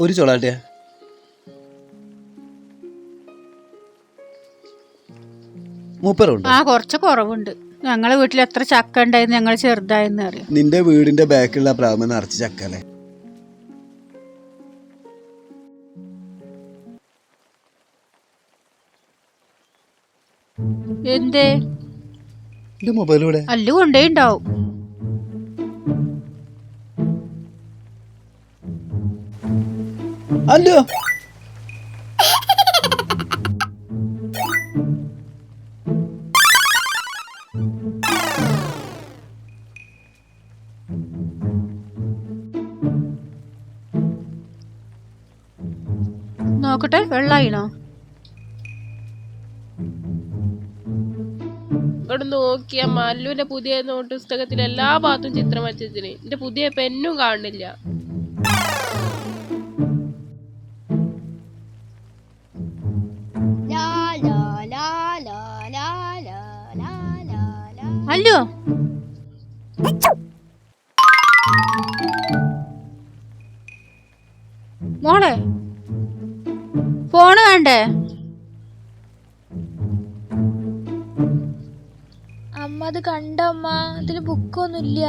ഒരു ചോളാട്ടിയ മൂപ്പറുണ്ട്. ആ കുറച്ച് കുറവുണ്ട്. ഞങ്ങളെ വീട്ടിൽ എത്ര ചക്ക ഉണ്ടായിരുന്നു, ഞങ്ങൾ ചെറുതായെന്ന് അറിയാം. നിന്റെ വീടിന്റെ ബാക്കിലുള്ള പ്രാവ് നിറച്ച് ചക്കല്ലേ? എന്തേ? എന്റെ മൊബൈലൂടെ അല്ലു കൊണ്ടേ ഉണ്ടാവും. അല്ലോ നോക്കട്ടെ, വെള്ളായിണോ? ഇവിടെ നോക്കിയ മല്ലുവിന്റെ പുതിയ നോട്ട് പുസ്തകത്തിൽ എല്ലാ ഭാഗത്തും ചിത്രം വരച്ചതിന് എന്റെ പുതിയ പെന്നും കാണുന്നില്ല. അല്ലോ, മോളെ ഫോണ് വേണ്ടേ? അമ്മ അത് കണ്ടമ്മ, അതില് ബുക്കൊന്നുമില്ല.